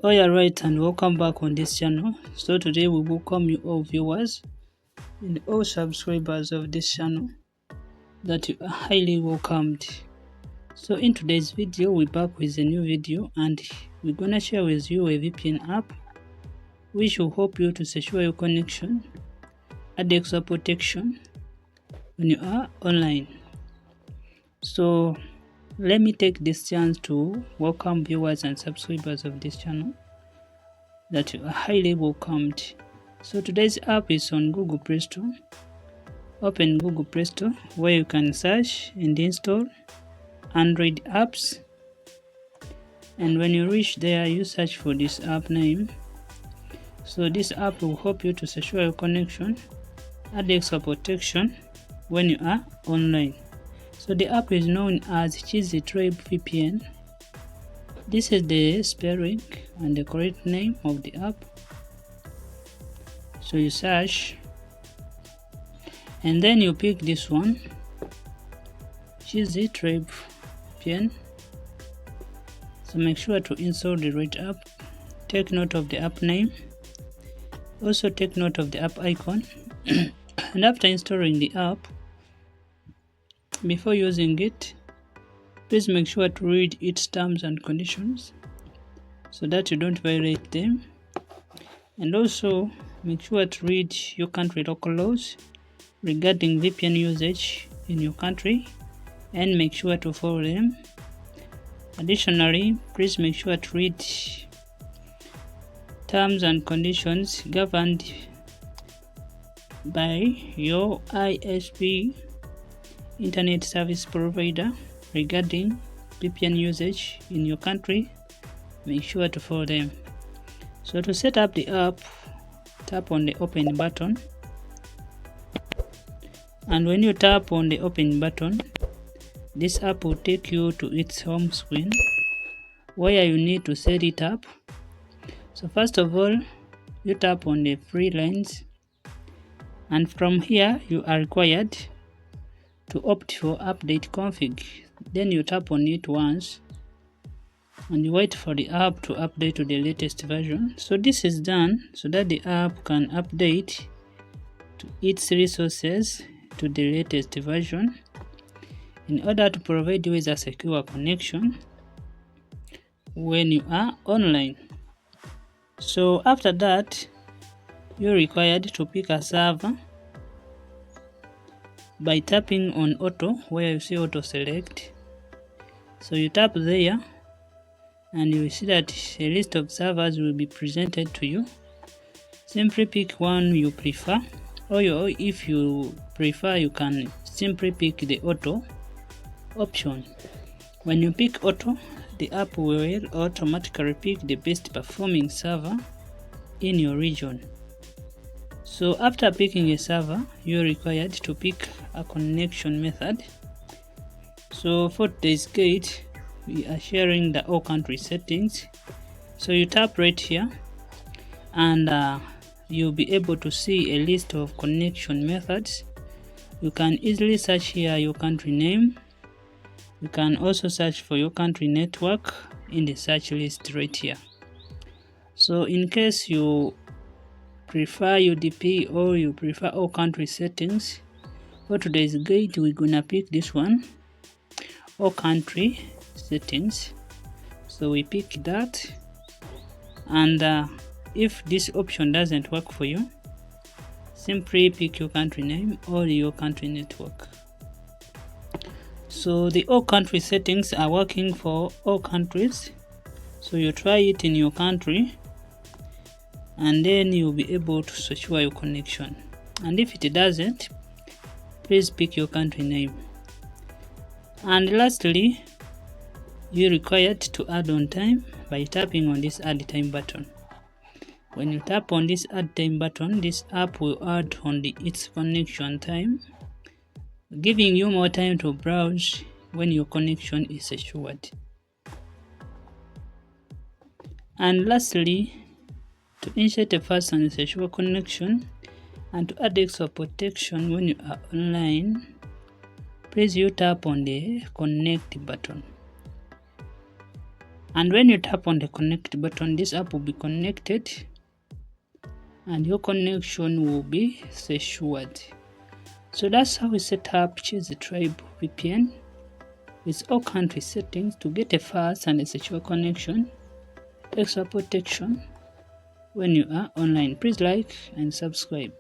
Oh yeah, right, and welcome back on this channel. So today we welcome you all viewers and all subscribers of this channel that you are highly welcomed. So in today's video we're back with a new video and we're gonna share with you a VPN app which will help you to secure your connection, add extra protection when you are online. So let me take this chance to welcome viewers and subscribers of this channel that you are highly welcomed. So today's app is on Google Play Store. Open Google Play Store where you can search and install Android apps, and when you reach there you search for this app name. So this app will help you to secure your connection, add extra protection when you are online. So the app is known as Chizzytribe VPN. This is the spelling and the correct name of the app. So you search and then you pick this one, Chizzytribe VPN. So make sure to install the right app. Take note of the app name. Also take note of the app icon. And after installing the app, before using it, please make sure to read its terms and conditions so that you don't violate them. And also make sure to read your country local laws regarding VPN usage in your country and make sure to follow them. Additionally, please make sure to read terms and conditions governed by your ISP internet service provider regarding VPN usage in your country. Make sure to follow them. So to set up the app, tap on the open button, and when you tap on the open button, this app will take you to its home screen where you need to set it up. So first of all, you tap on the three lines, and from here you are required to opt for update config. Then you tap on it once and you wait for the app to update to the latest version. So this is done so that the app can update to its resources to the latest version in order to provide you with a secure connection when you are online. So after that, you're required to pick a server by tapping on auto where you see auto select. So you tap there and you will see that a list of servers will be presented to you. Simply pick one you prefer, or if you prefer you can simply pick the auto option. When you pick auto, the app will automatically pick the best performing server in your region. So after picking a server, you're required to pick a connection method. So for today's guide, we are sharing the all country settings. So you tap right here and you'll be able to see a list of connection methods. You can easily search here your country name. You can also search for your country network in the search list right here. So in case you prefer UDP or you prefer all country settings, for today's guide we're gonna pick this one, all country settings. So we pick that, and if this option doesn't work for you, simply pick your country name or your country network. So the all country settings are working for all countries, so you try it in your country and then you'll be able to secure your connection. And if it doesn't, please pick your country name. And lastly, you're required to add on time by tapping on this add time button. When you tap on this add time button, this app will add on its connection time, giving you more time to browse when your connection is secured. And lastly, to insert a fast and secure connection and to add extra protection when you are online, please you tap on the connect button. And when you tap on the connect button, this app will be connected and your connection will be secured. So that's how we set up Chizzytribe VPN with all country settings to get a fast and a secure connection, extra protection when you are online. Please like and subscribe.